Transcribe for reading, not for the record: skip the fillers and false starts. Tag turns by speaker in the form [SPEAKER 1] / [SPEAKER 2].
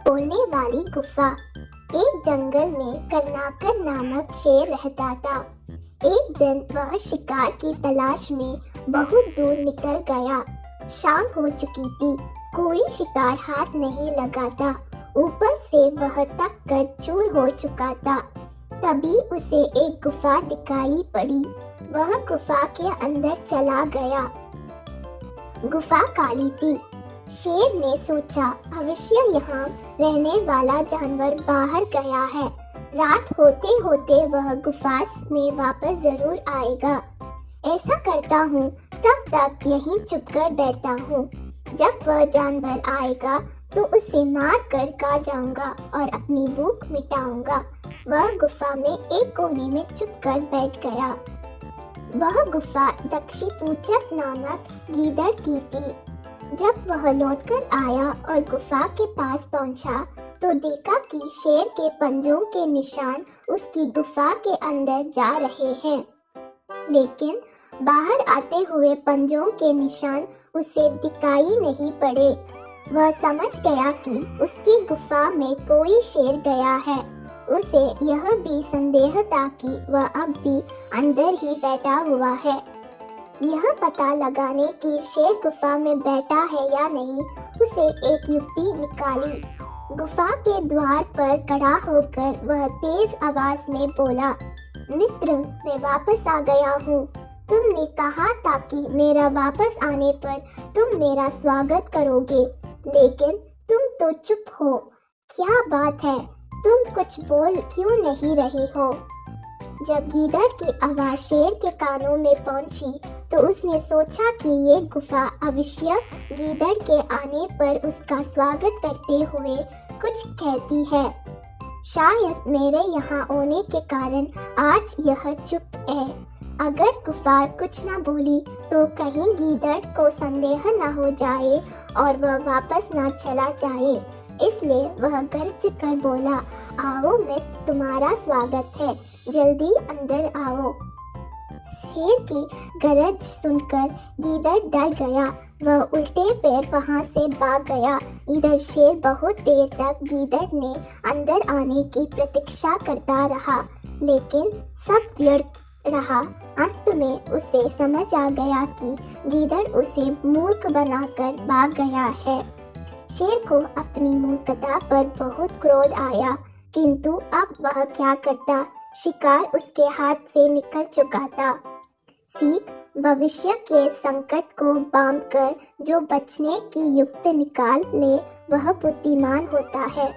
[SPEAKER 1] बोलने वाली गुफा। एक जंगल में करनाकर नामक शेर रहता था। एक दिन वह शिकार की तलाश में बहुत दूर निकल गया। शाम हो चुकी थी, कोई शिकार हाथ नहीं लगाता। ऊपर से वह थक कर चूर हो चुका था। तभी उसे एक गुफा दिखाई पड़ी। वह गुफा के अंदर चला गया। गुफा काली थी। शेर ने सोचा, भविष्य यहाँ रहने वाला जानवर बाहर गया है। रात होते होते वह गुफा में वापस जरूर आएगा। ऐसा करता हूँ, तब तक यहीं चुपकर बैठता हूँ। जब वह जानवर आएगा तो उसे मार कर खा जाऊंगा और अपनी भूख मिटाऊंगा। वह गुफा में एक कोने में चुपकर बैठ गया। वह गुफा दक्षिपूचक नामक गीदड़ की थी। जब वह लौटकर आया और गुफा के पास पहुंचा तो देखा कि शेर के पंजों के निशान उसकी गुफा के अंदर जा रहे हैं, लेकिन बाहर आते हुए पंजों के निशान उसे दिखाई नहीं पड़े। वह समझ गया कि उसकी गुफा में कोई शेर गया है। उसे यह भी संदेह था कि वह अब भी अंदर ही बैठा हुआ है। यह पता लगाने कि शेर गुफा में बैठा है या नहीं, उसे एक युक्ति निकाली। गुफा के द्वार पर खड़ा होकर वह तेज आवाज में बोला, मित्र, मैं वापस आ गया हूँ। तुमने कहा था कि मेरा वापस आने पर तुम मेरा स्वागत करोगे, लेकिन तुम तो चुप हो। क्या बात है, तुम कुछ बोल क्यों नहीं रहे हो? जब गीदड़ की आवाज शेर के कानों में पहुंची तो उसने सोचा कि ये गुफा अवश्य गीदड़ के आने पर उसका स्वागत करते हुए कुछ कहती है। शायद मेरे यहाँ होने के कारण आज यह चुप है। अगर गुफा कुछ न बोली तो कहीं गीदड़ को संदेह न हो जाए और वह वापस न चला जाए। इसलिए वह गर्ज कर बोला, आओ मित्र, तुम्हारा स्वागत है, जल्दी अंदर आओ। शेर की गरज सुनकर गीदड़ डर गया। वह उल्टे पैर वहां से भाग गया। इधर शेर बहुत देर तक गीदड़ ने अंदर आने की प्रतीक्षा करता रहा, लेकिन सब व्यर्थ रहा। अंत में उसे समझ आ गया कि गीदड़ उसे मूर्ख बनाकर भाग गया है। शेर को अपनी मूर्खता पर बहुत क्रोध आया, किंतु अब वह क्या करता? शिकार उसके हाथ से निकल चुका था। सीख, भविष्य के संकट को बांधकर जो बचने की युक्ति निकाल ले वह बुद्धिमान होता है।